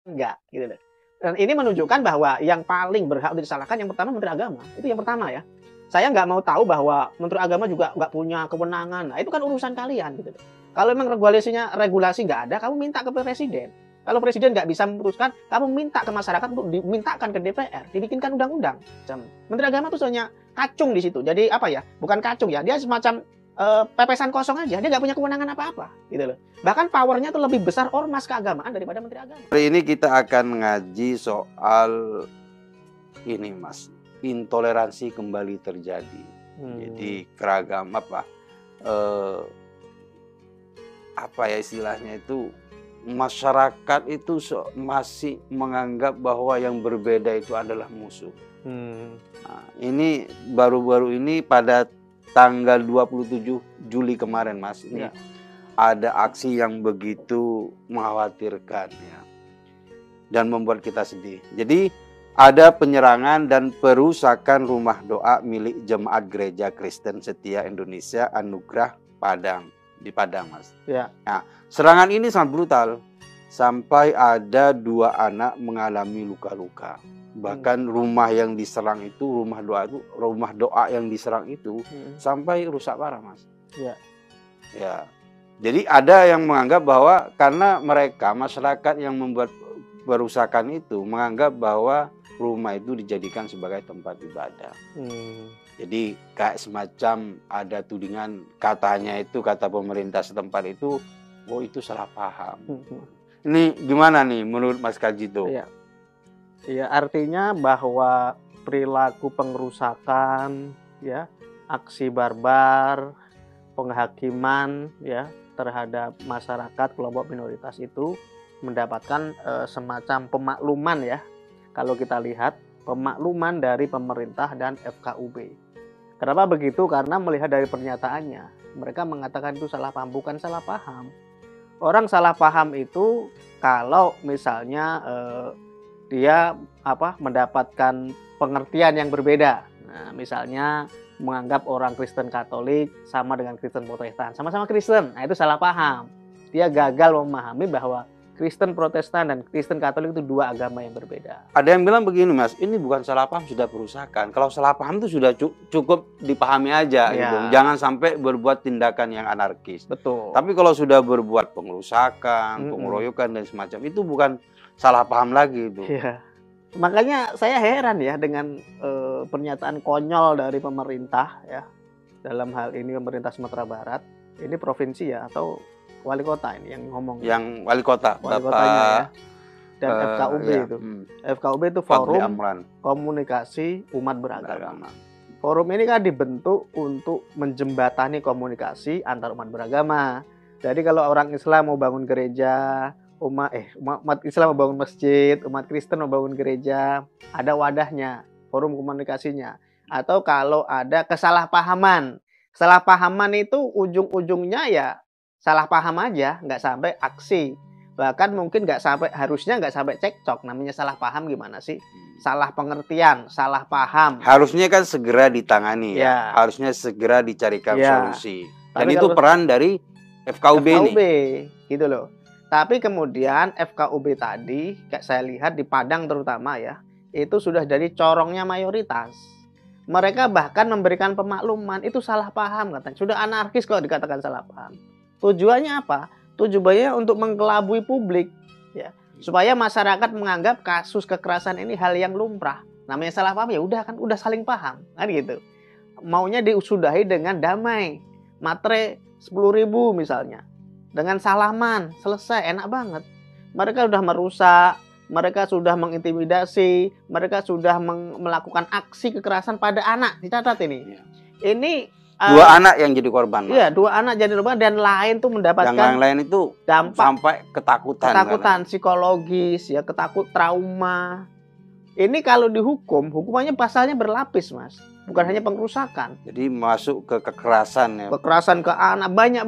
enggak, gitu loh. Dan ini menunjukkan bahwa yang paling berhak untuk disalahkan yang pertama Menteri Agama. Itu yang pertama ya. Saya nggak mau tahu bahwa Menteri Agama juga nggak punya kewenangan. Nah, itu kan urusan kalian gitu loh. Kalau memang regulasi nggak ada, kamu minta ke presiden. Kalau presiden nggak bisa memutuskan, kamu minta ke masyarakat untuk dimintakan ke DPR, dibikinkan undang-undang. Menteri Agama itu hanya kacung di situ. Jadi apa ya? Bukan kacung ya, dia semacam pepesan kosong aja. Dia nggak punya kewenangan apa-apa, gitu loh. Bahkan powernya itu lebih besar ormas keagamaan daripada Menteri Agama. Hari ini kita akan ngaji soal ini, Mas, intoleransi kembali terjadi. Jadi keragam apa ya istilahnya itu, masyarakat itu masih menganggap bahwa yang berbeda itu adalah musuh. Nah, ini baru-baru ini pada tanggal 27 Juli kemarin, Mas, ini ada aksi yang begitu mengkhawatirkan ya, dan membuat kita sedih. Jadi ada penyerangan dan perusakan rumah doa milik Jemaat Gereja Kristen Setia Indonesia Anugerah Padang di Padang, Mas. Ya. Nah, serangan ini sangat brutal sampai ada 2 anak mengalami luka-luka. Bahkan rumah yang diserang itu, rumah doa yang diserang itu sampai rusak parah, Mas. Ya. Ya. Jadi ada yang menganggap bahwa karena mereka masyarakat yang membuat perusakan itu menganggap bahwa rumah itu dijadikan sebagai tempat ibadah. Jadi kayak semacam ada tudingan, katanya itu, kata pemerintah setempat itu, oh itu salah paham. Ini gimana nih menurut Mas Kajito? Iya. Ya, artinya bahwa perilaku pengerusakan, ya, aksi barbar, penghakiman, ya, terhadap masyarakat kelompok minoritas itu mendapatkan semacam pemakluman ya. Kalau kita lihat pemakluman dari pemerintah dan FKUB. Kenapa begitu? Karena melihat dari pernyataannya, mereka mengatakan itu salah paham. Bukan salah paham. Orang salah paham itu kalau misalnya dia mendapatkan pengertian yang berbeda. Nah, misalnya menganggap orang Kristen Katolik sama dengan Kristen Protestan, sama-sama Kristen. Nah, itu salah paham. Dia gagal memahami bahwa Kristen Protestan dan Kristen Katolik itu 2 agama yang berbeda. Ada yang bilang begini, Mas, ini bukan salah paham, sudah perusakan. Kalau salah paham itu sudah cukup dipahami aja, gitu. Jangan sampai berbuat tindakan yang anarkis. Betul. Tapi kalau sudah berbuat pengerusakan, pengeroyokan dan semacam itu bukan salah paham lagi itu. Iya. Makanya saya heran ya dengan pernyataan konyol dari pemerintah ya. Dalam hal ini pemerintah Sumatera Barat. Ini provinsi ya atau wali kota ini yang ngomong. Yang wali kota, wali kotanya ya. Dan FKUB itu. FKUB itu Forum Komunikasi Umat Beragama. Forum ini kan dibentuk untuk menjembatani komunikasi antar umat beragama. Jadi kalau orang Islam mau bangun gereja, umat Islam mau bangun masjid, umat Kristen mau bangun gereja, ada wadahnya, forum komunikasinya. Atau kalau ada kesalahpahaman itu ujung-ujungnya ya salah paham aja, nggak sampai aksi. Bahkan mungkin harusnya nggak sampai cekcok. Namanya salah paham gimana sih? Salah pengertian, salah paham. Harusnya kan segera ditangani ya. Harusnya segera dicarikan solusi. Dan itu peran dari FKUB ini. Gitu loh. Tapi kemudian FKUB tadi, kayak saya lihat di Padang terutama ya, itu sudah jadi corongnya mayoritas. Mereka bahkan memberikan pemakluman, itu salah paham katanya. Sudah anarkis kalau dikatakan salah paham. Tujuannya apa? Tujuannya untuk mengkelabui publik, ya, supaya masyarakat menganggap kasus kekerasan ini hal yang lumrah. Namanya salah paham ya udah kan, udah saling paham, kan gitu. Maunya disudahi dengan damai, matre 10.000 misalnya. Dengan salaman, selesai, enak banget. Mereka sudah merusak, mereka sudah mengintimidasi, mereka sudah melakukan aksi kekerasan pada anak. Dicatat ini. Ini 2 anak yang jadi korban. Iya, 2 anak jadi korban dan lain tuh mendapatkan yang lain itu dampak sampai ketakutan psikologis ya, trauma. Ini kalau dihukum, hukumannya pasalnya berlapis, Mas. Bukan hanya pengerusakan. Jadi masuk ke kekerasan ya. Kekerasan ke anak banyak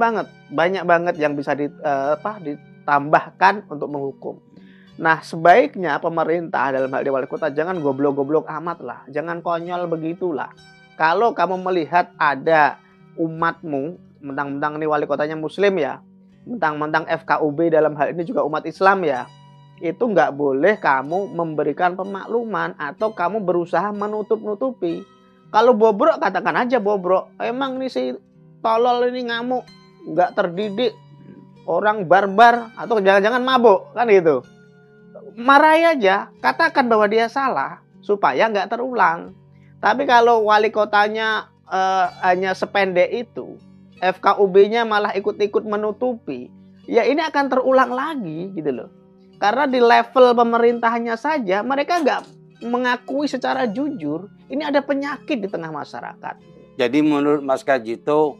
banget yang bisa ditambahkan untuk menghukum. Nah, sebaiknya pemerintah dalam hal wali kota jangan goblok-goblok amat lah, jangan konyol begitulah. Kalau kamu melihat ada umatmu, mentang-mentang ini wali kotanya Muslim ya, mentang-mentang FKUB dalam hal ini juga umat Islam ya, itu nggak boleh kamu memberikan pemakluman atau kamu berusaha menutup-nutupi. Kalau bobrok, katakan aja bobrok. Emang nih si tolol ini ngamuk, nggak terdidik, orang barbar, atau jangan-jangan mabuk, kan gitu. Marahi aja, katakan bahwa dia salah, supaya nggak terulang. Tapi kalau wali kotanya hanya sependek itu, FKUB-nya malah ikut-ikut menutupi, ya ini akan terulang lagi gitu loh. Karena di level pemerintahnya saja mereka nggak mengakui secara jujur, ini ada penyakit di tengah masyarakat. Jadi menurut Mas Kajito,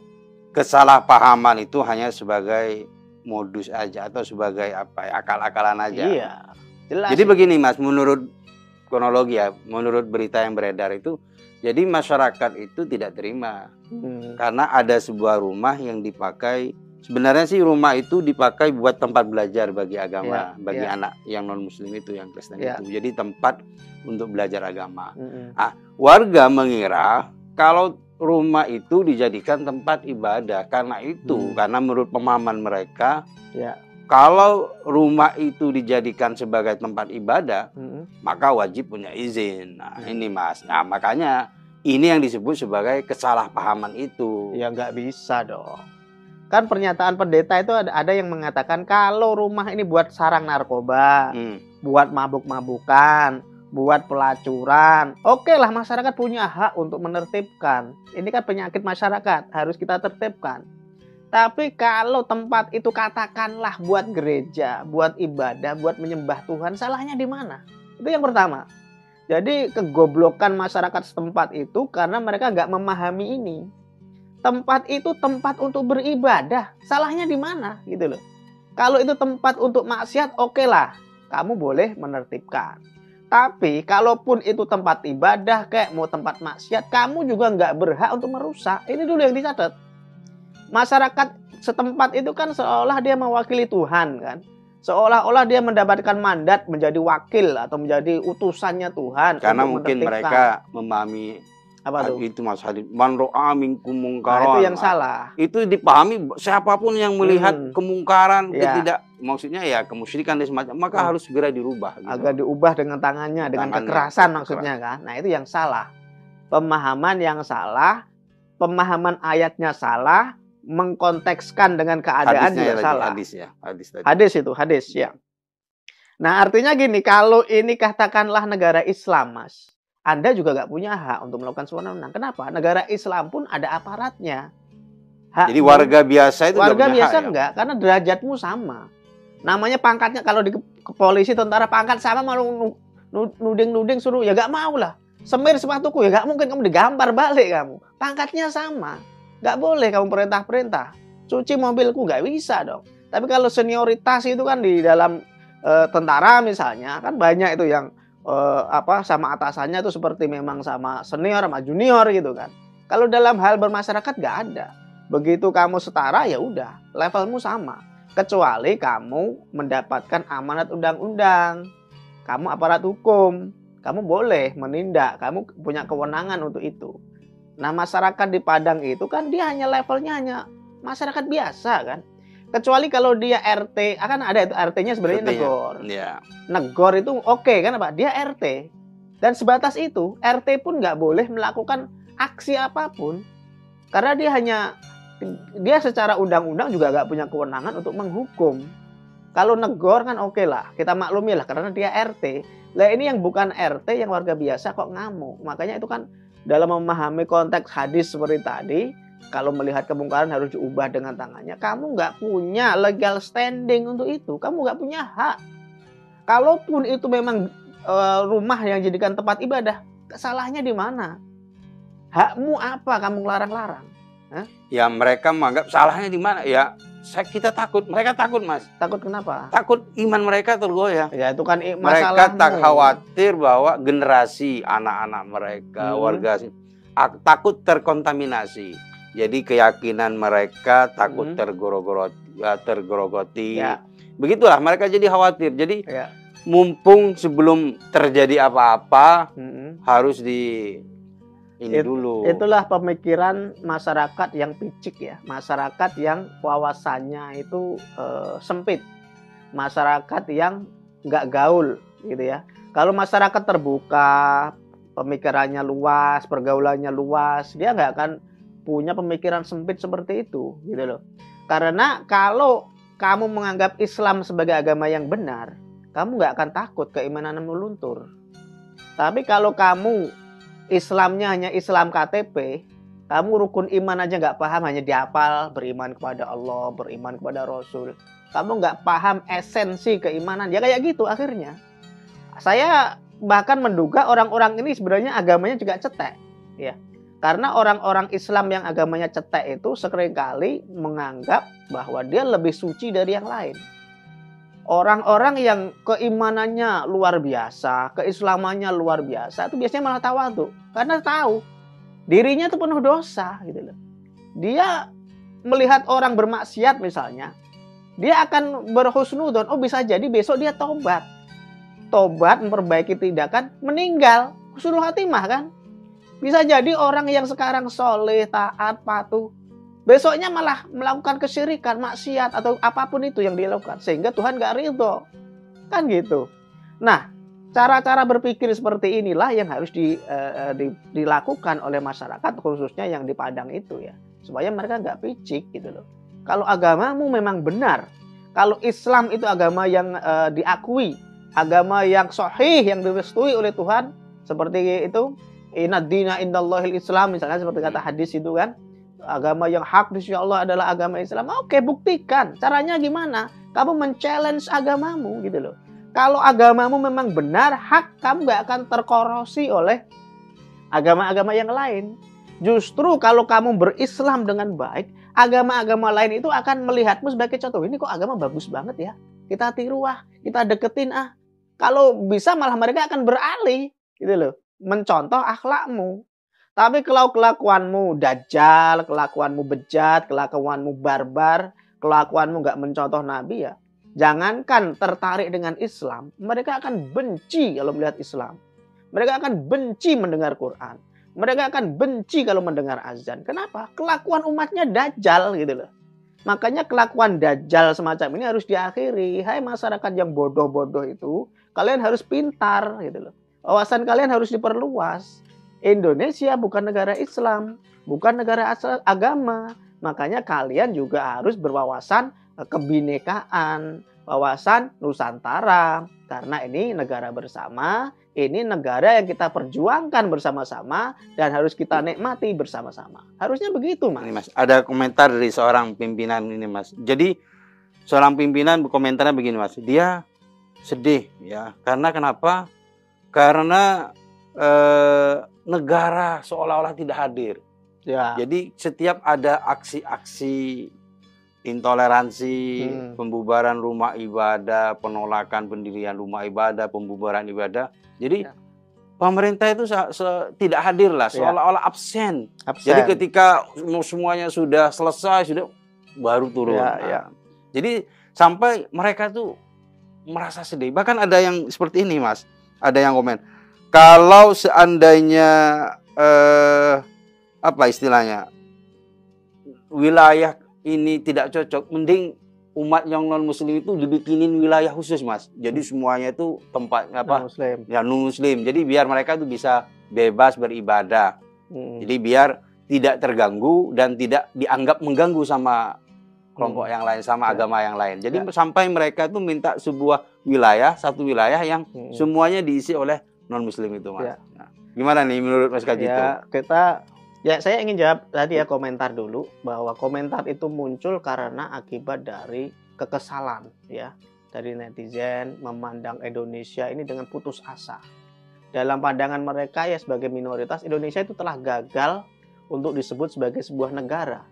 kesalahpahaman itu hanya sebagai modus aja atau sebagai apa ya, akal-akalan aja. Iya, jelas. Jadi begini Mas, menurut kronologi ya, menurut berita yang beredar itu, jadi masyarakat itu tidak terima karena ada sebuah rumah yang dipakai. Sebenarnya sih rumah itu dipakai buat tempat belajar bagi agama, bagi anak yang non Muslim itu, yang Kristen itu. Jadi tempat untuk belajar agama. Nah, warga mengira kalau rumah itu dijadikan tempat ibadah karena itu, karena menurut pemahaman mereka, kalau rumah itu dijadikan sebagai tempat ibadah, maka wajib punya izin. Nah, ini Mas. Nah, makanya ini yang disebut sebagai kesalahpahaman itu. Ya nggak bisa dong. Kan pernyataan pendeta itu ada yang mengatakan kalau rumah ini buat sarang narkoba, buat mabuk-mabukan, buat pelacuran, oke lah, masyarakat punya hak untuk menertibkan. Ini kan penyakit masyarakat, harus kita tertibkan. Tapi kalau tempat itu katakanlah buat gereja, buat ibadah, buat menyembah Tuhan, salahnya di mana? Itu yang pertama. Jadi kegoblokan masyarakat setempat itu karena mereka nggak memahami ini. Tempat itu tempat untuk beribadah, salahnya di mana gitu loh. Kalau itu tempat untuk maksiat, oke lah, kamu boleh menertibkan. Tapi kalaupun itu tempat ibadah kayak mau tempat maksiat, kamu juga nggak berhak untuk merusak. Ini dulu yang dicatat. Masyarakat setempat itu kan seolah dia mewakili Tuhan kan. Seolah-olah dia mendapatkan mandat menjadi wakil atau menjadi utusannya Tuhan. Karena mungkin mereka memahami apa tuh? Itu Mas Hadid, man ro'a minkum mungkaran. Nah, itu yang salah. Itu dipahami siapapun yang melihat kemungkaran, tidak, maksudnya ya kemusyrikan dan semacam, maka harus segera dirubah. Gitu. Agar diubah dengan tangannya, dengan kekerasan maksudnya kan. Nah, itu yang salah. Pemahaman yang salah, pemahaman ayatnya salah, mengkontekskan dengan keadaan juga salah. Hadis ya. Nah, artinya gini, kalau ini katakanlah negara Islam, Mas, Anda juga nggak punya hak untuk melakukan sewenang-wenang. Kenapa? Negara Islam pun ada aparatnya. Jadi warga biasa itu warga biasa enggak, karena derajatmu sama. Namanya pangkatnya, kalau di polisi, tentara, pangkat sama, malu nuding suruh, ya nggak mau lah. Semir sepatuku, ya nggak mungkin kamu digampar balik kamu. Pangkatnya sama. Nggak boleh kamu perintah-perintah. Cuci mobilku, nggak bisa dong. Tapi kalau senioritas itu kan di dalam tentara misalnya, kan banyak itu yang sama atasannya itu seperti memang sama senior sama junior gitu kan. Kalau dalam hal bermasyarakat nggak ada. Begitu kamu setara, ya udah, levelmu sama. Kecuali kamu mendapatkan amanat undang-undang. Kamu aparat hukum, kamu boleh menindak, kamu punya kewenangan untuk itu. Nah, masyarakat di Padang itu kan dia hanya levelnya hanya masyarakat biasa kan. Kecuali kalau dia RT, akan ada itu RT-nya sebenarnya negor. Negor itu oke kan apa? Dia RT. Dan sebatas itu, RT pun nggak boleh melakukan aksi apapun. Karena dia secara undang-undang juga nggak punya kewenangan untuk menghukum. Kalau negor kan oke lah, kita maklumi lah karena dia RT. Lah ini yang bukan RT, yang warga biasa kok ngamuk. Makanya itu kan dalam memahami konteks hadis seperti tadi, kalau melihat kemungkaran harus diubah dengan tangannya. Kamu nggak punya legal standing untuk itu. Kamu nggak punya hak. Kalaupun itu memang rumah yang dijadikan tempat ibadah, salahnya di mana? Hakmu apa kamu larang-larang? Ya mereka menganggap salahnya di mana? Ya kita takut. Mereka takut, Mas. Takut kenapa? Takut iman mereka tergoyah. Ya itu kan masalahmu. Mereka tak khawatir bahwa generasi anak-anak mereka, warga takut terkontaminasi. Jadi keyakinan mereka takut tergerogoti. Ya. Begitulah mereka jadi khawatir. Jadi mumpung sebelum terjadi apa-apa harus dulu. Itulah pemikiran masyarakat yang picik ya. Masyarakat yang wawasannya itu sempit. Masyarakat yang nggak gaul gitu ya. Kalau masyarakat terbuka, pemikirannya luas, pergaulannya luas, dia nggak akan punya pemikiran sempit seperti itu gitu loh. Karena kalau kamu menganggap Islam sebagai agama yang benar, kamu nggak akan takut keimananmu luntur. Tapi kalau kamu Islamnya hanya Islam KTP, kamu rukun iman aja nggak paham, hanya dihafal, beriman kepada Allah, beriman kepada Rasul. Kamu nggak paham esensi keimanan, ya kayak gitu akhirnya. Saya bahkan menduga orang-orang ini sebenarnya agamanya juga cetek, ya. Karena orang-orang Islam yang agamanya cetek itu seringkali menganggap bahwa dia lebih suci dari yang lain. Orang-orang yang keimanannya luar biasa, keislamannya luar biasa, itu biasanya malah tawadhu. Karena tahu dirinya itu penuh dosa gitu loh. Dia melihat orang bermaksiat misalnya, dia akan berhusnudzon, oh bisa jadi besok dia tobat. Tobat, memperbaiki tindakan, meninggal. Husnul khatimah kan? Bisa jadi orang yang sekarang soleh, taat, patuh, besoknya malah melakukan kesyirikan, maksiat, atau apapun itu yang dia lakukan. Sehingga Tuhan gak ridho. Kan gitu. Nah, cara-cara berpikir seperti inilah yang harus dilakukan oleh masyarakat, khususnya yang di Padang itu ya. Supaya mereka gak picik gitu loh. Kalau agamamu memang benar, kalau Islam itu agama yang diakui, agama yang sahih, yang direstui oleh Tuhan, seperti itu, inna dina indallahil Islam, misalnya seperti kata hadis itu kan, agama yang hak di sisi Allah adalah agama Islam. Oke, buktikan. Caranya gimana? Kamu men-challenge agamamu gitu loh. Kalau agamamu memang benar, hak, kamu gak akan terkorosi oleh agama-agama yang lain. Justru kalau kamu berislam dengan baik, agama-agama lain itu akan melihatmu sebagai contoh. Ini kok agama bagus banget ya. Kita tiru kita deketin Kalau bisa malah mereka akan beralih gitu loh, mencontoh akhlakmu. Tapi kalau kelakuanmu dajjal, kelakuanmu bejat, kelakuanmu barbar, kelakuanmu nggak mencontoh Nabi ya, jangankan tertarik dengan Islam, mereka akan benci kalau melihat Islam. Mereka akan benci mendengar Quran. Mereka akan benci kalau mendengar azan. Kenapa? Kelakuan umatnya dajjal gitu loh. Makanya kelakuan dajjal semacam ini harus diakhiri. Hai masyarakat yang bodoh-bodoh itu, kalian harus pintar gitu loh. Wawasan kalian harus diperluas. Indonesia bukan negara Islam, bukan negara agama. Makanya kalian juga harus berwawasan kebinekaan, wawasan Nusantara. Karena ini negara bersama, ini negara yang kita perjuangkan bersama-sama dan harus kita nikmati bersama-sama. Harusnya begitu, Mas. Ini, Mas, ada komentar dari seorang pimpinan ini, Mas. Jadi seorang pimpinan berkomentarnya begini, Mas. Dia sedih ya. Karena kenapa? Karena negara seolah-olah tidak hadir. Ya. Jadi setiap ada aksi-aksi intoleransi, pembubaran rumah ibadah, penolakan pendirian rumah ibadah, pembubaran ibadah. Jadi pemerintah itu tidak hadir lah, seolah-olah absen. Jadi ketika semuanya sudah selesai, sudah baru turun. Jadi sampai mereka tuh merasa sedih. Bahkan ada yang seperti ini, Mas. Ada yang komen, kalau seandainya apa istilahnya, wilayah ini tidak cocok, mending umat yang non muslim itu dibikinin wilayah khusus, Mas. Jadi semuanya itu tempat apa? Non-muslim. Ya, non-muslim. Jadi biar mereka itu bisa bebas beribadah. Jadi biar tidak terganggu dan tidak dianggap mengganggu sama kelompok yang lain, sama agama yang lain. Jadi sampai mereka itu minta sebuah wilayah, satu wilayah yang semuanya diisi oleh non-muslim itu, Mas. Nah, gimana nih menurut Mas Kaji itu? Saya ingin jawab tadi komentar dulu, bahwa komentar itu muncul karena akibat dari kekesalan ya, dari netizen memandang Indonesia ini dengan putus asa. Dalam pandangan mereka ya sebagai minoritas, Indonesia itu telah gagal untuk disebut sebagai sebuah negara.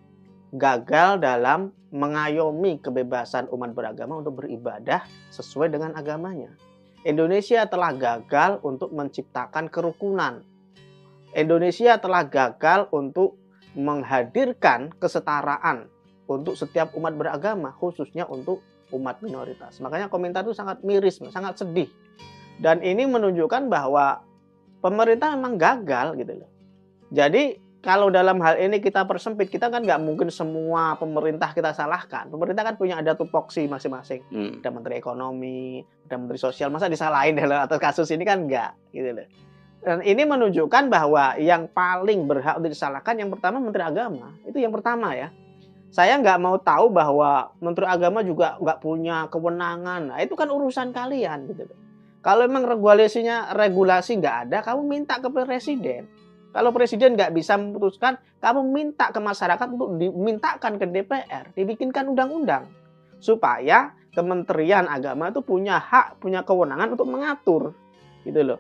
Gagal dalam mengayomi kebebasan umat beragama untuk beribadah sesuai dengan agamanya. Indonesia telah gagal untuk menciptakan kerukunan. Indonesia telah gagal untuk menghadirkan kesetaraan untuk setiap umat beragama, khususnya untuk umat minoritas. Makanya komentar itu sangat miris, sangat sedih. Dan ini menunjukkan bahwa pemerintah memang gagal gitu loh. Jadi kalau dalam hal ini kita persempit, kita kan nggak mungkin semua pemerintah kita salahkan. Pemerintah kan punya ada tupoksi masing-masing. Ada Menteri Ekonomi, ada Menteri Sosial, masa disalahin dalam atas kasus ini kan nggak, gitu loh. Dan ini menunjukkan bahwa yang paling berhak untuk disalahkan yang pertama Menteri Agama. Itu yang pertama ya. Saya nggak mau tahu bahwa Menteri Agama juga nggak punya kewenangan. Nah, itu kan urusan kalian, gitu loh. Kalau memang regulasi nggak ada, kamu minta ke Presiden. Kalau Presiden nggak bisa memutuskan, kamu minta ke masyarakat untuk dimintakan ke DPR, dibikinkan undang-undang. Supaya Kementerian Agama itu punya hak, punya kewenangan untuk mengatur. Gitu loh.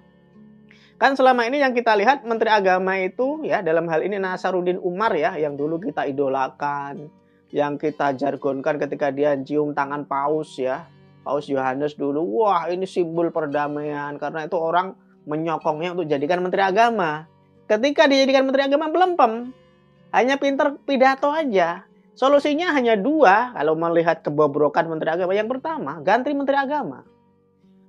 Kan selama ini yang kita lihat Menteri Agama itu ya dalam hal ini Nasaruddin Umar ya, yang dulu kita idolakan, yang kita jargonkan ketika dia cium tangan Paus ya. Paus Yohanes dulu, wah ini simbol perdamaian, karena itu orang menyokongnya untuk jadikan Menteri Agama. Ketika dijadikan Menteri Agama belempem, hanya pinter pidato aja. Solusinya hanya dua kalau melihat kebobrokan Menteri Agama. Yang pertama, ganti Menteri Agama.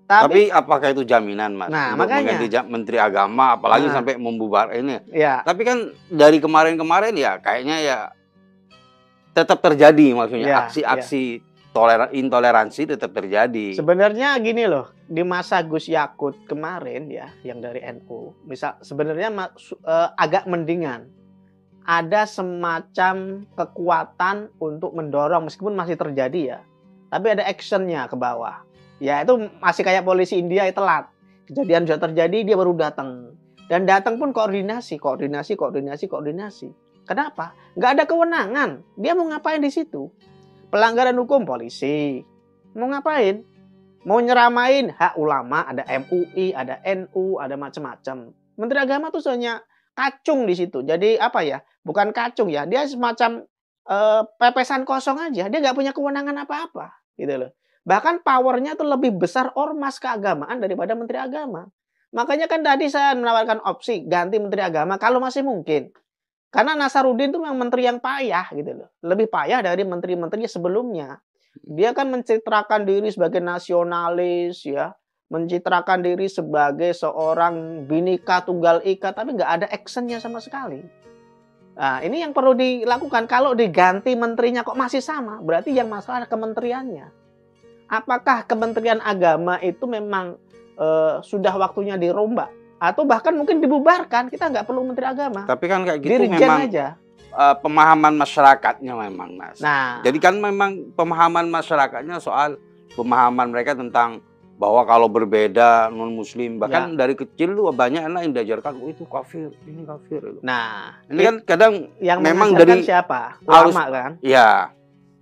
Tapi apakah itu jaminan, Mas? Nah, untuk makanya mengganti Menteri Agama, apalagi sampai membubar ini. Ya. Tapi kan dari kemarin-kemarin ya kayaknya ya tetap terjadi, maksudnya aksi-aksi intoleransi tetap terjadi. Sebenarnya gini loh, di masa Gus Yakut kemarin ya, yang dari NU, misal sebenarnya agak mendingan. Ada semacam kekuatan untuk mendorong, meskipun masih terjadi ya, tapi ada actionnya ke bawah. Ya itu masih kayak polisi India yang telat. Kejadian sudah terjadi, dia baru datang. Dan datang pun koordinasi. Kenapa? Nggak ada kewenangan. Dia mau ngapain di situ? Pelanggaran hukum polisi. Mau ngapain? Mau nyeramain hak ulama, ada MUI, ada NU, ada macam-macam. Menteri Agama tuh hanya kacung di situ. Jadi apa ya? Bukan kacung ya. Dia semacam pepesan kosong aja. Dia nggak punya kewenangan apa-apa, gitu loh. Bahkan powernya tuh lebih besar ormas keagamaan daripada Menteri Agama. Makanya kan tadi saya menawarkan opsi ganti Menteri Agama kalau masih mungkin. Karena Nasaruddin itu memang menteri yang payah gitu loh. Lebih payah dari menteri-menteri sebelumnya. Dia kan mencitrakan diri sebagai nasionalis ya. Mencitrakan diri sebagai seorang Bhinneka Tunggal Ika. Tapi nggak ada actionnya sama sekali. Nah ini yang perlu dilakukan. Kalau diganti menterinya kok masih sama. Berarti yang masalah kementeriannya. Apakah Kementerian Agama itu memang sudah waktunya dirombak? Atau bahkan mungkin dibubarkan, kita nggak perlu Menteri Agama. Tapi kan kayak gitu Dirjen memang aja. Pemahaman masyarakatnya memang, Mas. Nah, jadi kan memang pemahaman masyarakatnya soal pemahaman mereka tentang bahwa kalau berbeda non-muslim, bahkan dari kecil tuh banyak anak yang diajarkan, oh itu kafir, ini kafir. Nah, ini kan kadang yang memang dari siapa? Ulama kan? Iya.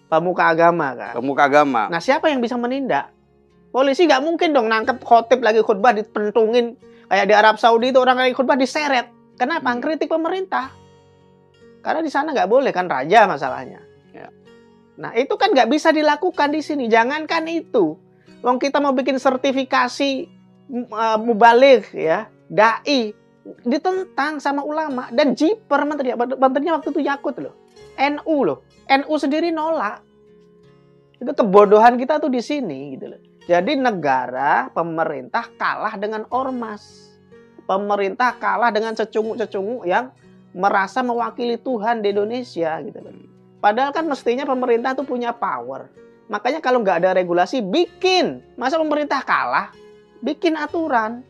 Pemuka agama kan? Pemuka agama. Nah, siapa yang bisa menindak? Polisi nggak mungkin dong nangkep khotib lagi khutbah dipentungin. Kayak di Arab Saudi itu orang lagi khutbah diseret. Kenapa? Kritik pemerintah. Karena di sana nggak boleh kan, raja masalahnya. Ya. Nah itu kan nggak bisa dilakukan di sini. Jangankan itu. Wong kita mau bikin sertifikasi mubaligh ya, dai, ditentang sama ulama dan jiper menterinya waktu itu Yakut loh. NU loh. NU sendiri nolak. Itu kebodohan kita tuh di sini gitu loh. Jadi negara, pemerintah kalah dengan ormas. Pemerintah kalah dengan cecunguk-cecunguk yang merasa mewakili Tuhan di Indonesia gitu loh. Padahal kan mestinya pemerintah tuh punya power. Makanya kalau nggak ada regulasi, bikin. Masa pemerintah kalah? Bikin aturan.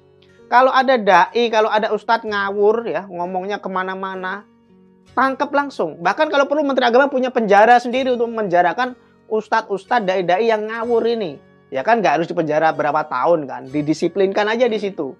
Kalau ada dai, kalau ada ustadz ngawur ya, ngomongnya kemana-mana, tangkap langsung. Bahkan kalau perlu Menteri Agama punya penjara sendiri untuk menjarakan ustadz-ustadz, dai-dai yang ngawur ini. Ya kan nggak harus dipenjara berapa tahun kan, didisiplinkan aja di situ.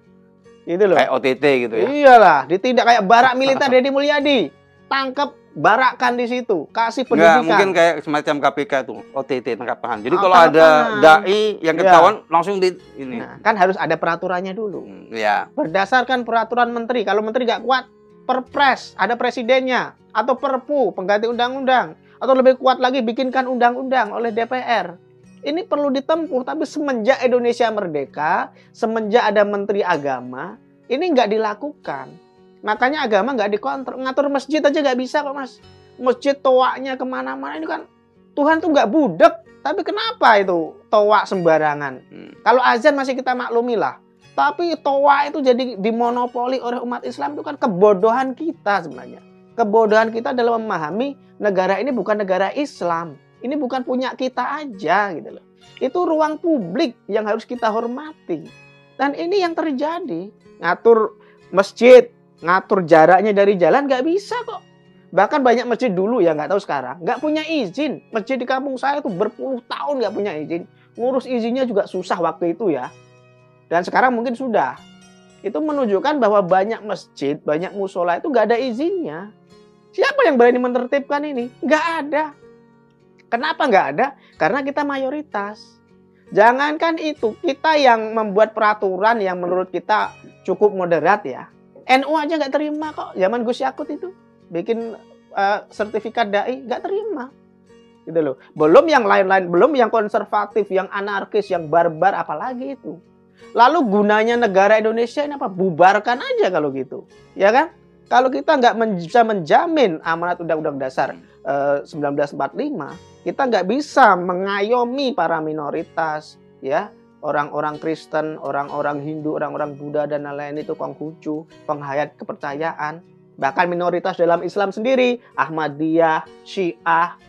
Gitu loh. Kayak OTT gitu ya. Iyalah, ditindak kayak barak militer Deddy Mulyadi. Tangkap, barakkan di situ, kasih pendidikan. Nggak, mungkin kayak semacam KPK tuh, OTT tangkap tangan. Jadi kalau ada dai yang ketahuan langsung di ini. Nah, kan harus ada peraturannya dulu. Ya. Berdasarkan peraturan menteri. Kalau menteri nggak kuat, perpres, ada presidennya, atau perpu, pengganti undang-undang, atau lebih kuat lagi bikinkan undang-undang oleh DPR. Ini perlu ditempuh, tapi semenjak Indonesia merdeka, semenjak ada Menteri Agama, ini nggak dilakukan. Makanya agama nggak dikontrol. Ngatur masjid aja nggak bisa kok, Mas. Masjid toaknya kemana-mana, ini kan Tuhan tuh nggak budek. Tapi kenapa itu toak sembarangan? Kalau azan masih kita maklumi lah. Tapi toak itu jadi dimonopoli oleh umat Islam, itu kan kebodohan kita sebenarnya. Kebodohan kita dalam memahami negara ini bukan negara Islam. Ini bukan punya kita aja gitu loh. Itu ruang publik yang harus kita hormati. Dan ini yang terjadi. Ngatur masjid, ngatur jaraknya dari jalan nggak bisa kok. Bahkan banyak masjid dulu ya, nggak tahu sekarang, nggak punya izin. Masjid di kampung saya tuh berpuluh tahun nggak punya izin. Ngurus izinnya juga susah waktu itu ya. Dan sekarang mungkin sudah. Itu menunjukkan bahwa banyak masjid, banyak musola itu nggak ada izinnya. Siapa yang berani menertibkan ini? Nggak ada. Kenapa nggak ada? Karena kita mayoritas. Jangankan itu, kita yang membuat peraturan yang menurut kita cukup moderat ya. NU aja nggak terima kok. Zaman Gus Yakut itu bikin sertifikat dai nggak terima. Gitu loh. Belum yang lain-lain, belum yang konservatif, yang anarkis, yang barbar, apalagi itu. Lalu gunanya negara Indonesia ini apa? Bubarkan aja kalau gitu. Ya kan? Kalau kita nggak bisa menjamin amanat Undang-Undang Dasar 1945, kita nggak bisa mengayomi para minoritas, ya, orang-orang Kristen, orang-orang Hindu, orang-orang Buddha dan lain-lain itu Konghucu, penghayat kepercayaan, bahkan minoritas dalam Islam sendiri, Ahmadiyah, Syiah,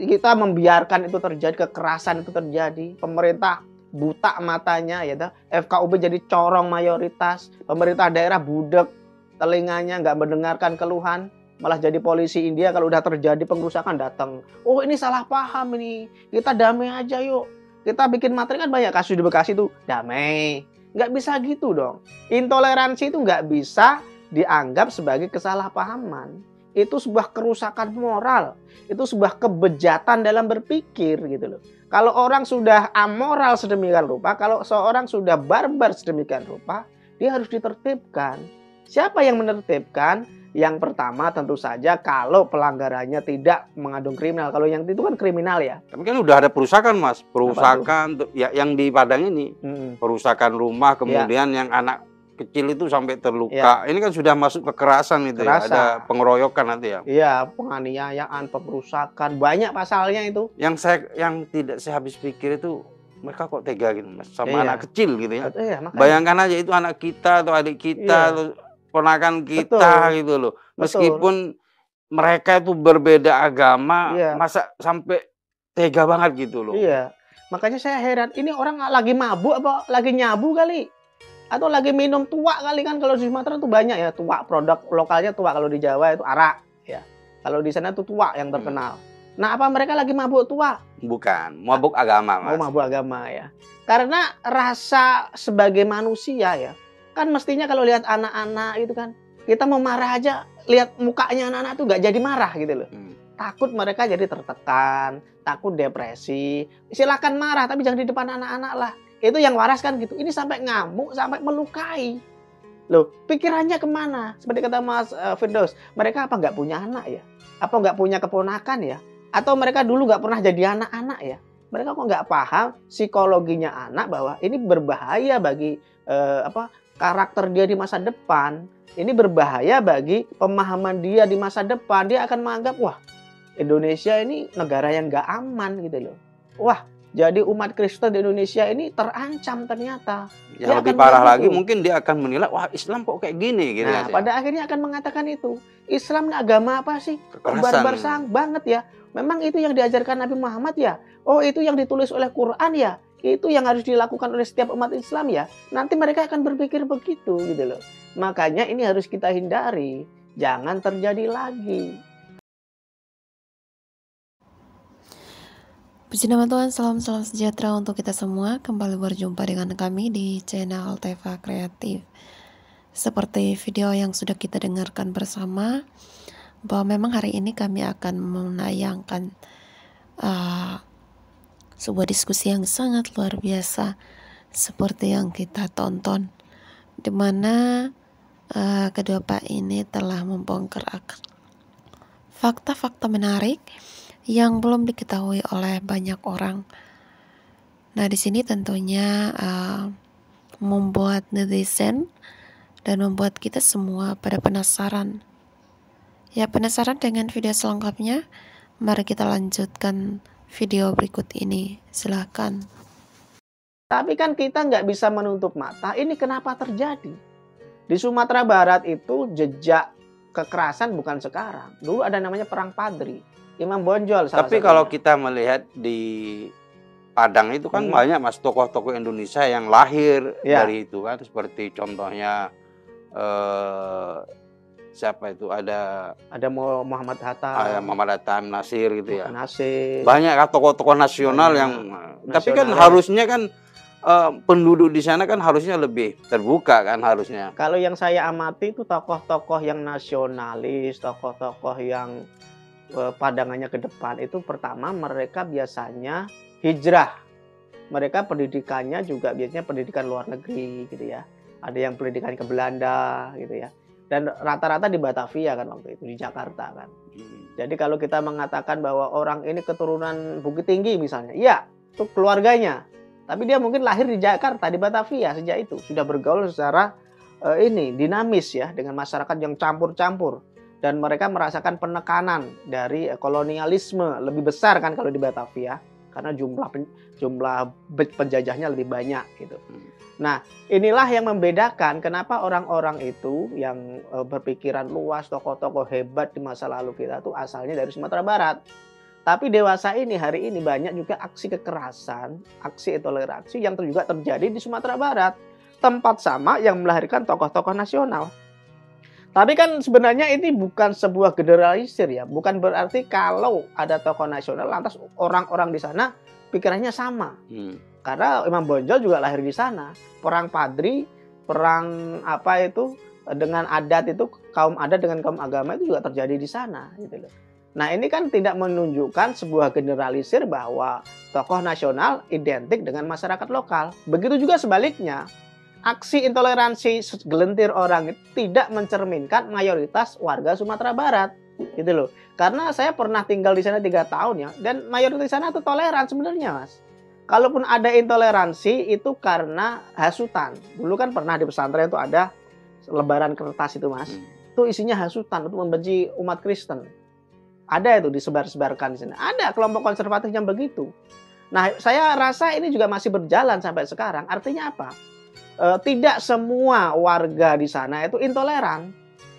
kita membiarkan itu terjadi, kekerasan itu terjadi, pemerintah buta matanya, ya, FKUB jadi corong mayoritas, pemerintah daerah budek telinganya, nggak mendengarkan keluhan. Malah jadi polisi India kalau udah terjadi pengerusakan datang. Oh ini salah paham ini. Kita damai aja yuk. Kita bikin materi kan banyak kasus di Bekasi tuh. Damai. Nggak bisa gitu dong. Intoleransi itu nggak bisa dianggap sebagai kesalahpahaman. Itu sebuah kerusakan moral. Itu sebuah kebejatan dalam berpikir gitu loh. Kalau orang sudah amoral sedemikian rupa, kalau seorang sudah barbar sedemikian rupa, dia harus ditertibkan. Siapa yang menertibkan? Yang pertama tentu saja kalau pelanggarannya tidak mengandung kriminal. Kalau yang itu kan kriminal ya. Tapi kan udah ada perusakan Mas. Perusakan ya, yang di Padang ini. Perusakan rumah, kemudian yang anak kecil itu sampai terluka. Ini kan sudah masuk kekerasan itu ya. Ada pengeroyokan nanti ya. Iya, penganiayaan, perusakan, banyak pasalnya itu. Yang tidak saya habis pikir itu, mereka kok tega gitu Mas sama anak kecil gitu ya. Bayangkan aja itu anak kita atau adik kita atau ponakan kita gitu loh. Meskipun mereka itu berbeda agama, masa sampai tega banget gitu loh. Iya. Makanya saya heran, ini orang lagi mabuk apa lagi nyabu kali? Atau lagi minum tua kali kan? Kalau di Sumatera tuh banyak ya tua, produk lokalnya tua. Kalau di Jawa itu arak ya. Kalau di sana tuh tua yang terkenal. Nah, apa mereka lagi mabuk tua? Bukan, mabuk agama Mas. Oh, mabuk agama ya. Karena rasa sebagai manusia ya. Kan mestinya kalau lihat anak-anak itu kan, kita mau marah aja, lihat mukanya anak-anak tuh nggak jadi marah gitu loh. Takut mereka jadi tertekan, takut depresi. Silakan marah, tapi jangan di depan anak-anak lah. Itu yang waras kan gitu. Ini sampai ngamuk, sampai melukai. Loh, pikirannya kemana? Seperti kata Mas Firdaus, mereka apa nggak punya anak ya? Apa nggak punya keponakan ya? Atau mereka dulu nggak pernah jadi anak-anak ya? Mereka kok nggak paham psikologinya anak bahwa ini berbahaya bagi karakter dia di masa depan. Ini berbahaya bagi pemahaman dia di masa depan. Dia akan menganggap, wah Indonesia ini negara yang gak aman gitu loh. Wah jadi umat Kristen di Indonesia ini terancam ternyata. Yang lebih parah lagi mungkin dia akan menilai, wah Islam kok kayak gini gitu. Nah pada akhirnya akan mengatakan itu. Islam ini agama apa sih? Barbar banget ya. Memang itu yang diajarkan Nabi Muhammad ya. Oh itu yang ditulis oleh Quran ya. Itu yang harus dilakukan oleh setiap umat Islam ya. Nanti mereka akan berpikir begitu gitu loh. Makanya ini harus kita hindari. Jangan terjadi lagi. Puji nama Tuhan, salam sejahtera untuk kita semua. Kembali berjumpa dengan kami di channel Teva Kreatif. Seperti video yang sudah kita dengarkan bersama, bahwa memang hari ini kami akan menayangkan sebuah diskusi yang sangat luar biasa seperti yang kita tonton, di mana kedua Pak ini telah membongkar fakta-fakta menarik yang belum diketahui oleh banyak orang. Nah, di sini tentunya membuat netizen dan membuat kita semua pada penasaran. Ya, penasaran dengan video selengkapnya? Mari kita lanjutkan video berikut ini, silahkan. Tapi kan kita nggak bisa menutup mata, ini kenapa terjadi? Di Sumatera Barat itu jejak kekerasan bukan sekarang. Dulu ada namanya perang Padri. Imam Bonjol salah Tapi satunya. kalau kita melihat di Padang itu kan banyak Mas tokoh-tokoh Indonesia yang lahir dari itu kan, seperti contohnya siapa itu, ada Muhammad Hatta, Muhammad Hatta, Nasir gitu ya. Nasir. Banyak tokoh-tokoh nasional yang tapi kan harusnya kan penduduk di sana kan harusnya lebih terbuka kan harusnya. Kalau yang saya amati itu tokoh-tokoh yang nasionalis, tokoh-tokoh yang pandangannya ke depan itu pertama mereka biasanya hijrah. Mereka pendidikannya juga biasanya pendidikan luar negeri gitu ya. Ada yang pendidikan ke Belanda gitu ya. Dan rata-rata di Batavia kan waktu itu, di Jakarta kan. Jadi kalau kita mengatakan bahwa orang ini keturunan Bukit Tinggi misalnya, iya, itu keluarganya. Tapi dia mungkin lahir di Jakarta, di Batavia sejak itu. Sudah bergaul secara dinamis ya, dengan masyarakat yang campur-campur. Dan mereka merasakan penekanan dari kolonialisme lebih besar kan kalau di Batavia. Karena jumlah penjajahnya lebih banyak gitu. Nah, inilah yang membedakan kenapa orang-orang itu yang berpikiran luas, tokoh-tokoh hebat di masa lalu kita tuh asalnya dari Sumatera Barat. Tapi dewasa ini, hari ini banyak juga aksi kekerasan, aksi intoleransi yang juga terjadi di Sumatera Barat. Tempat sama yang melahirkan tokoh-tokoh nasional. Tapi kan sebenarnya ini bukan sebuah generalisir ya. Bukan berarti kalau ada tokoh nasional lantas orang-orang di sana pikirannya sama. Karena Imam Bonjol juga lahir di sana. Perang Padri, perang apa itu dengan adat itu, kaum adat dengan kaum agama itu juga terjadi di sana gitu loh. Nah, ini kan tidak menunjukkan sebuah generalisir bahwa tokoh nasional identik dengan masyarakat lokal. Begitu juga sebaliknya. Aksi intoleransi segelintir orang itu tidak mencerminkan mayoritas warga Sumatera Barat. Gitu loh. Karena saya pernah tinggal di sana 3 tahun ya, dan mayoritas di sana itu toleran sebenarnya, Mas. Kalaupun ada intoleransi itu karena hasutan. Dulu kan pernah di pesantren itu ada lembaran kertas itu, Mas. Itu isinya hasutan untuk membenci umat Kristen. Ada itu disebar-sebarkan di sana. Ada kelompok konservatif yang begitu. Nah, saya rasa ini juga masih berjalan sampai sekarang. Artinya apa? Tidak semua warga di sana itu intoleran.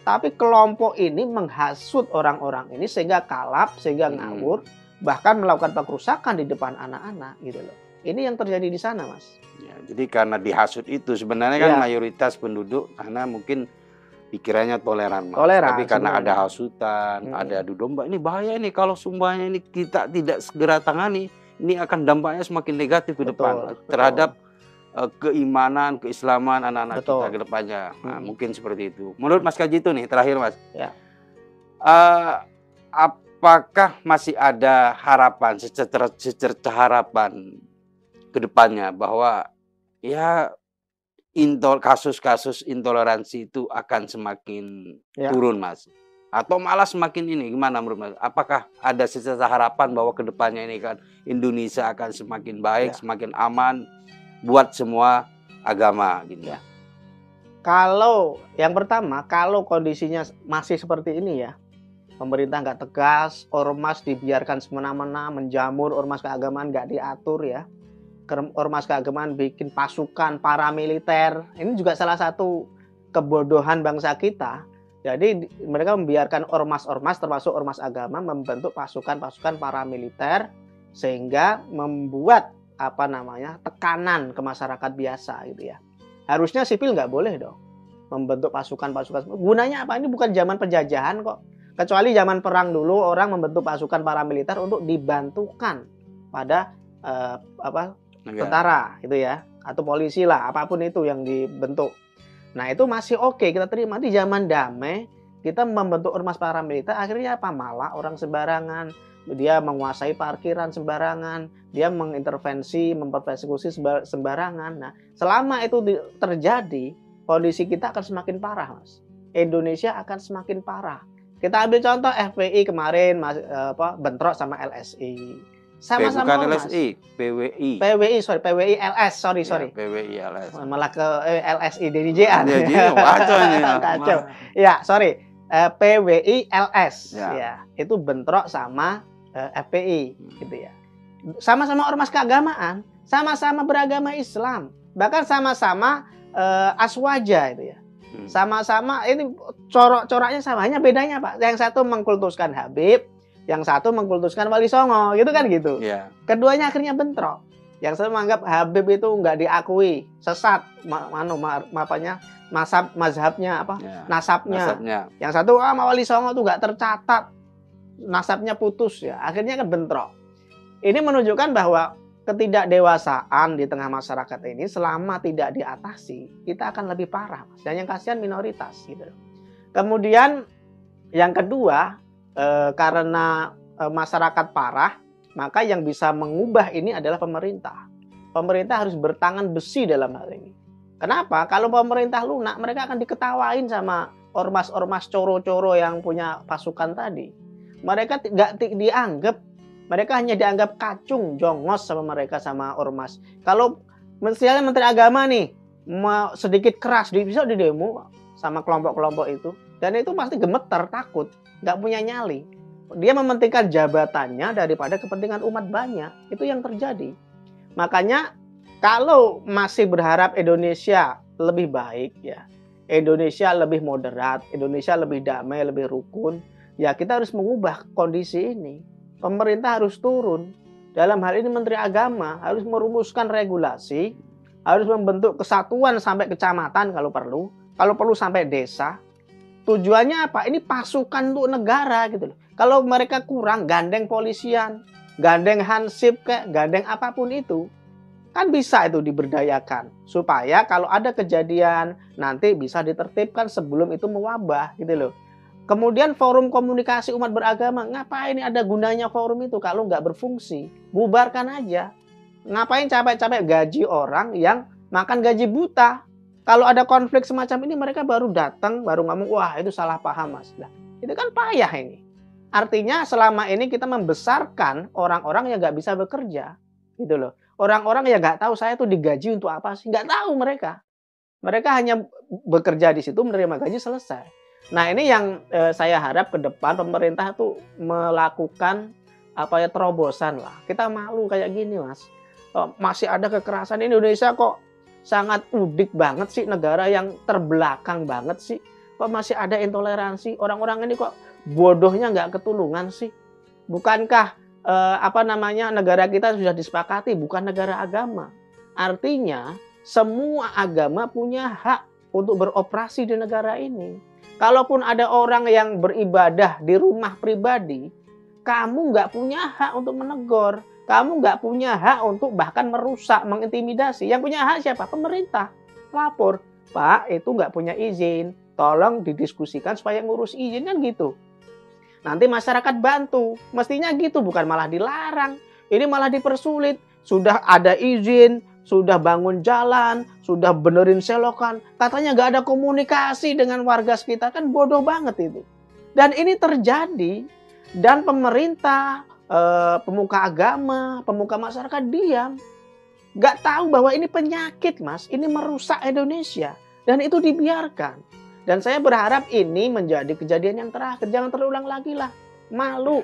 Tapi kelompok ini menghasut orang-orang ini sehingga kalap, sehingga ngawur, bahkan melakukan perusakan di depan anak-anak gitu loh. Ini yang terjadi di sana, Mas. Ya, jadi karena dihasut itu sebenarnya kan mayoritas penduduk karena mungkin pikirannya toleran, Mas. Tapi karena ada hasutan, ada adu domba, ini bahaya nih kalau sumpahnya ini kita tidak segera tangani, ini akan dampaknya semakin negatif ke depan terhadap keimanan, keislaman anak-anak kita ke depannya. Nah, mungkin seperti itu. Menurut Mas Kajito nih, terakhir Mas. Ya. Apakah masih ada harapan, secerca harapan ke depannya bahwa ya kasus-kasus intoleransi itu akan semakin turun, Mas? Atau malah semakin ini, gimana menurut Mas? Apakah ada secerca harapan bahwa kedepannya ini kan Indonesia akan semakin baik, semakin aman buat semua agama gitu ya? Kalau yang pertama, kalau kondisinya masih seperti ini ya, pemerintah nggak tegas, ormas dibiarkan semena-mena, menjamur, ormas keagamaan nggak diatur ya. Ormas keagamaan bikin pasukan paramiliter. Ini juga salah satu kebodohan bangsa kita. Jadi mereka membiarkan ormas-ormas termasuk ormas agama membentuk pasukan-pasukan paramiliter sehingga membuat tekanan ke masyarakat biasa gitu ya. Harusnya sipil nggak boleh dong membentuk pasukan-pasukan. Gunanya apa? Ini bukan zaman penjajahan kok. Kecuali zaman perang dulu orang membentuk pasukan paramiliter untuk dibantukan pada tentara gitu ya, atau polisi lah, apapun itu yang dibentuk. Nah, itu masih oke, kita terima. Di zaman damai kita membentuk ormas paramiliter, akhirnya apa? Malah orang sembarangan, dia menguasai parkiran sembarangan, dia mengintervensi, mempersekusi sembarangan. Nah, selama itu terjadi, kondisi kita akan semakin parah, Mas. Indonesia akan semakin parah. Kita ambil contoh FPI kemarin bentrok sama LSI. Sama-sama bukan LSI, PWI. PWI LS, sorry. PWI LS. Malah ke LSI DDJ-an. Kacau. Ya, sorry. PWI LS. Ya, itu bentrok sama FPI gitu ya. Sama-sama ormas keagamaan, sama-sama beragama Islam, bahkan sama-sama aswaja itu ya. Sama-sama ini corak-coraknya sama, hanya bedanya Pak. Yang satu mengkultuskan Habib, yang satu mengkultuskan Wali Songo, gitu kan gitu. Yeah. Keduanya akhirnya bentrok. Yang satu menganggap Habib itu nggak diakui, sesat, mazhabnya apa? Yeah. Nasabnya. Yang satu Wali Songo tuh nggak tercatat, nasabnya putus ya. Akhirnya kan bentrok. Ini menunjukkan bahwa ketidakdewasaan di tengah masyarakat ini selama tidak diatasi, kita akan lebih parah, Mas. Dan yang kasihan minoritas gitu. Kemudian yang kedua, karena masyarakat parah, maka yang bisa mengubah ini adalah pemerintah. Pemerintah harus bertangan besi dalam hal ini. Kenapa? Kalau pemerintah lunak, mereka akan diketawain sama ormas-ormas coro-coro yang punya pasukan tadi. Mereka tidak dianggap, mereka hanya dianggap kacung, jongos sama mereka, sama ormas. Kalau misalnya Menteri Agama nih mau sedikit keras, bisa didemo sama kelompok-kelompok itu, dan itu pasti gemeter, takut, nggak punya nyali. Dia mementingkan jabatannya daripada kepentingan umat banyak. Itu yang terjadi. Makanya kalau masih berharap Indonesia lebih baik ya, Indonesia lebih moderat, Indonesia lebih damai, lebih rukun, ya kita harus mengubah kondisi ini. Pemerintah harus turun. Dalam hal ini Menteri Agama harus merumuskan regulasi, harus membentuk kesatuan sampai kecamatan kalau perlu sampai desa. Tujuannya apa? Ini pasukan untuk negara gitu loh. Kalau mereka kurang, gandeng polisian, gandeng hansip, kayak gandeng apapun itu, kan bisa itu diberdayakan supaya kalau ada kejadian nanti bisa ditertibkan sebelum itu mewabah gitu loh. Kemudian forum komunikasi umat beragama, ngapain ada gunanya forum itu kalau nggak berfungsi? Bubarkan aja. Ngapain capek-capek gaji orang yang makan gaji buta? Kalau ada konflik semacam ini mereka baru datang, baru ngomong, wah itu salah paham Mas. Nah, itu kan payah ini. Artinya selama ini kita membesarkan orang-orang yang nggak bisa bekerja. Gitu loh. Orang-orang yang nggak tahu saya tuh digaji untuk apa sih? Nggak tahu mereka. Mereka hanya bekerja di situ, menerima gaji, selesai. Nah ini yang saya harap ke depan pemerintah tuh melakukan terobosan lah. Kita malu kayak gini Mas. Masih ada kekerasan. Indonesia kok sangat udik banget sih, negara yang terbelakang banget sih. Kok masih ada intoleransi? Orang-orang ini kok bodohnya nggak ketulungan sih? Bukankah negara kita sudah disepakati bukan negara agama? Artinya semua agama punya hak untuk beroperasi di negara ini. Kalaupun ada orang yang beribadah di rumah pribadi, kamu nggak punya hak untuk menegur. Kamu nggak punya hak untuk bahkan merusak, mengintimidasi. Yang punya hak siapa? Pemerintah. Lapor, Pak, itu nggak punya izin. Tolong didiskusikan supaya ngurus izin, kan gitu. Nanti masyarakat bantu. Mestinya gitu, bukan malah dilarang. Ini malah dipersulit. Sudah ada izin, sudah bangun jalan, sudah benerin selokan. Katanya nggak ada komunikasi dengan warga sekitar, kan bodoh banget itu. Dan ini terjadi, dan pemerintah, pemuka agama, pemuka masyarakat diam. Nggak tahu bahwa ini penyakit Mas, ini merusak Indonesia. Dan itu dibiarkan. Dan saya berharap ini menjadi kejadian yang terakhir. Jangan terulang lagi lah. Malu.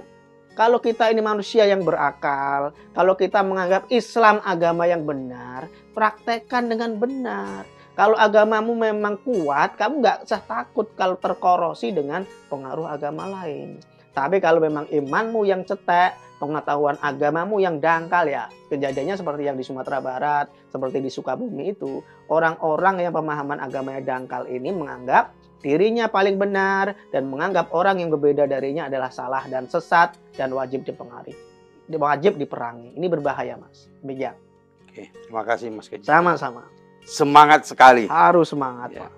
Kalau kita ini manusia yang berakal, kalau kita menganggap Islam agama yang benar, praktekkan dengan benar. Kalau agamamu memang kuat, kamu nggak usah takut kalau terkorosi dengan pengaruh agama lain. Tapi kalau memang imanmu yang cetek, pengetahuan agamamu yang dangkal, ya kejadiannya seperti yang di Sumatera Barat, seperti di Sukabumi itu, orang-orang yang pemahaman agamanya dangkal ini menganggap dirinya paling benar dan menganggap orang yang berbeda darinya adalah salah dan sesat dan wajib dipengaruhi, wajib diperangi. Ini berbahaya Mas. Demikian. Oke, terima kasih Mas Kajito. Sama-sama. Semangat sekali. Harus semangat ya. Pak.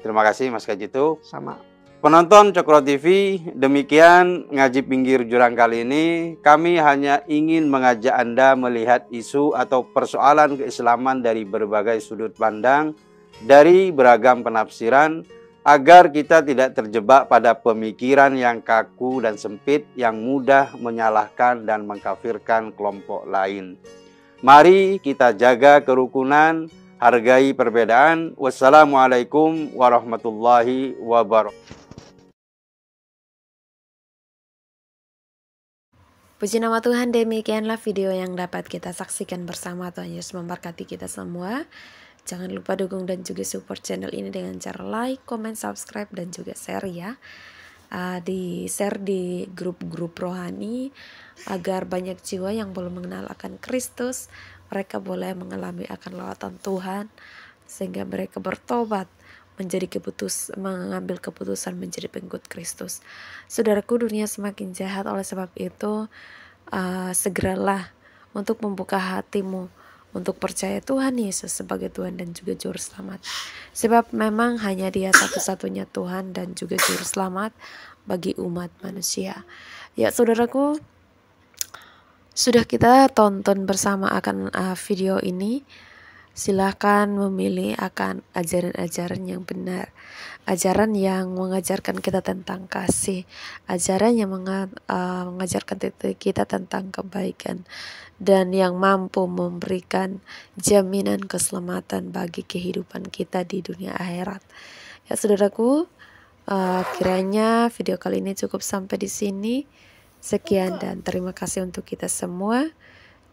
Terima kasih Mas Kajito. Sama. Penonton Cokro TV, demikian ngaji pinggir jurang kali ini. Kami hanya ingin mengajak Anda melihat isu atau persoalan keislaman dari berbagai sudut pandang, dari beragam penafsiran, agar kita tidak terjebak pada pemikiran yang kaku dan sempit yang mudah menyalahkan dan mengkafirkan kelompok lain. Mari kita jaga kerukunan, hargai perbedaan. Wassalamualaikum warahmatullahi wabarakatuh. Puji nama Tuhan, demikianlah video yang dapat kita saksikan bersama. Tuhan Yesus memberkati kita semua. Jangan lupa dukung dan juga support channel ini dengan cara like, comment, subscribe, dan juga share ya. Di share di grup-grup rohani agar banyak jiwa yang belum mengenal akan Kristus, mereka boleh mengalami akan lawatan Tuhan sehingga mereka bertobat, mengambil keputusan menjadi pengikut Kristus. Saudaraku, dunia semakin jahat, oleh sebab itu segeralah untuk membuka hatimu untuk percaya Tuhan Yesus sebagai Tuhan dan juga Juru Selamat. Sebab memang hanya Dia satu-satunya Tuhan dan juga Juru Selamat bagi umat manusia. Ya saudaraku, sudah kita tonton bersama akan video ini. Silahkan memilih akan ajaran-ajaran yang benar, ajaran yang mengajarkan kita tentang kasih, ajaran yang mengajarkan kita tentang kebaikan, dan yang mampu memberikan jaminan keselamatan bagi kehidupan kita di dunia akhirat. Ya saudaraku, kiranya video kali ini cukup sampai di sini. Sekian dan terima kasih untuk kita semua,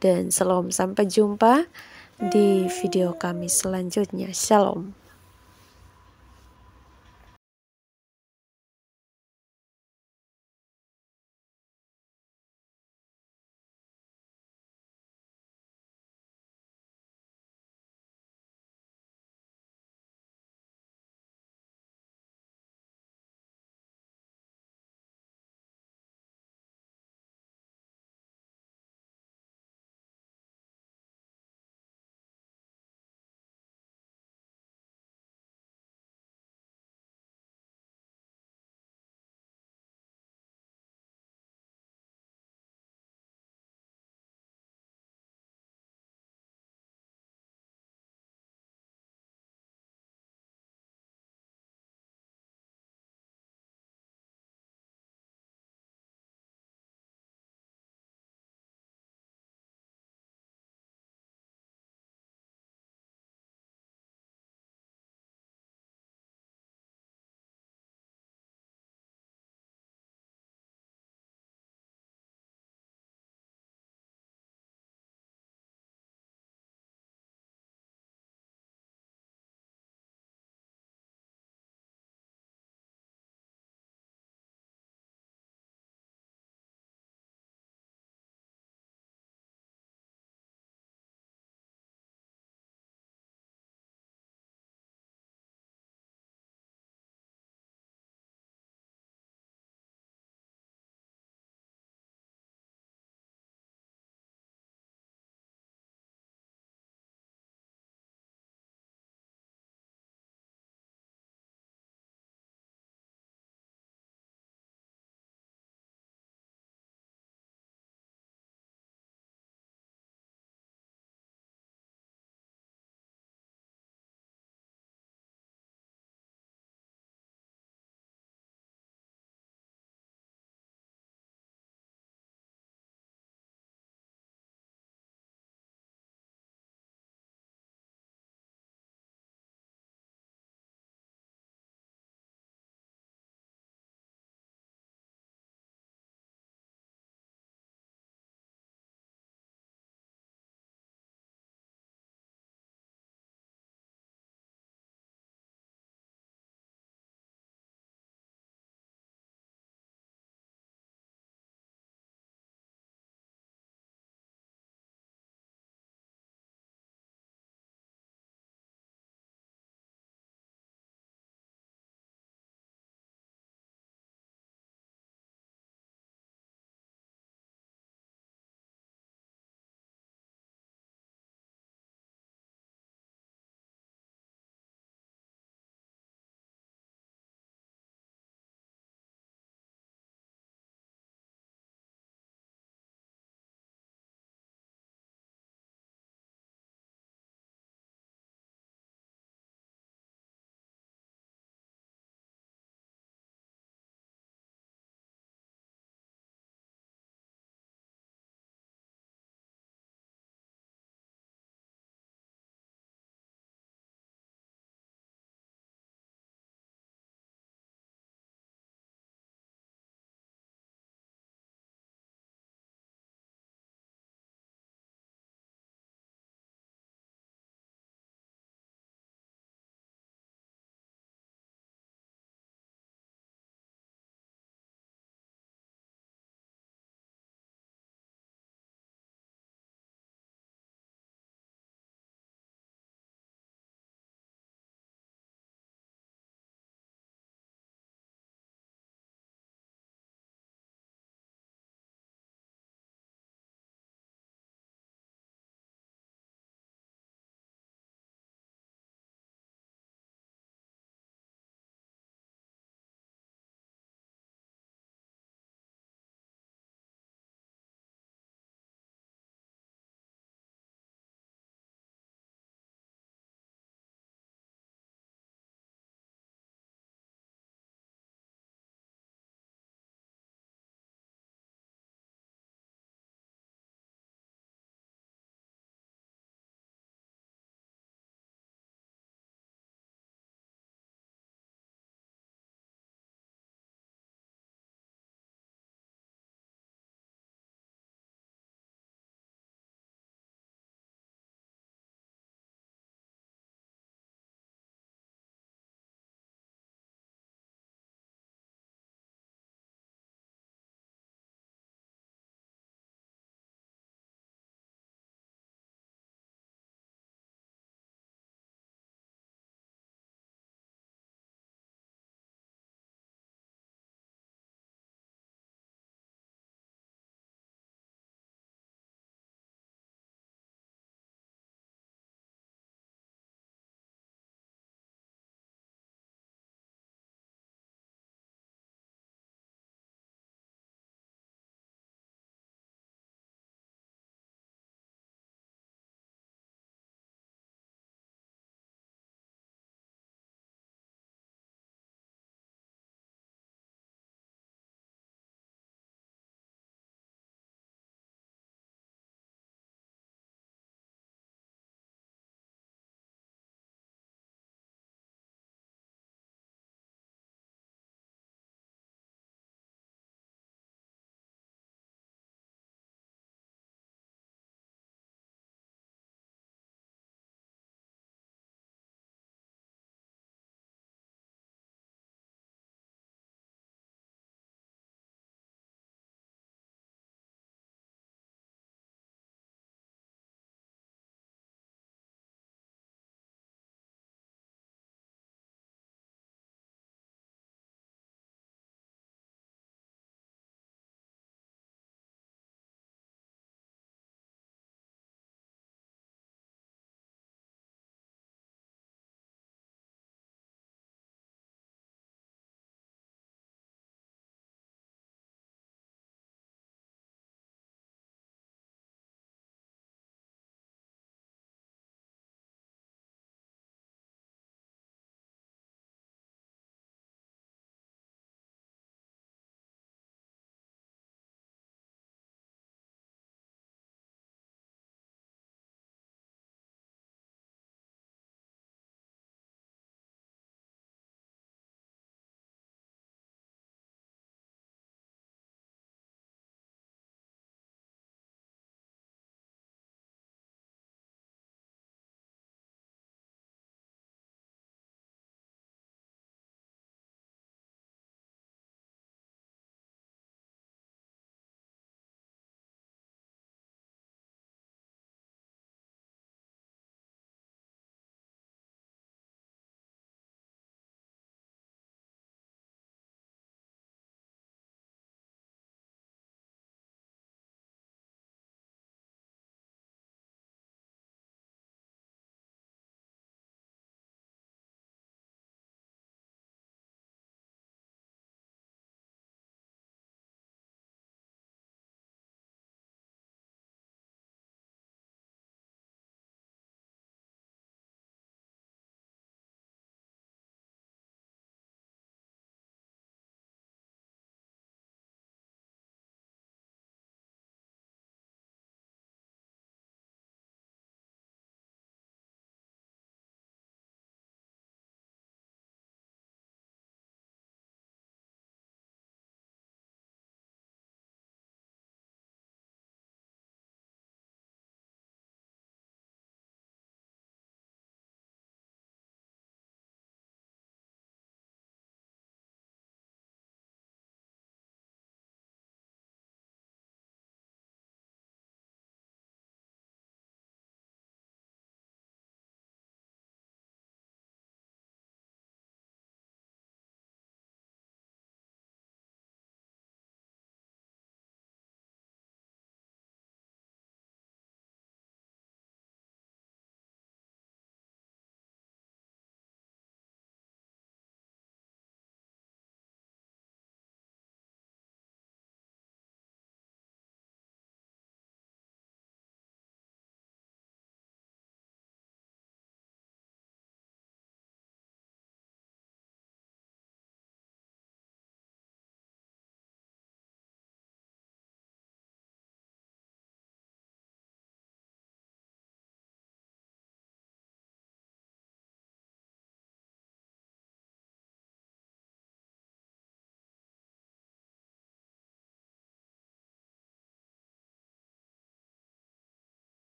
dan shalom, sampai jumpa di video kami selanjutnya. Shalom.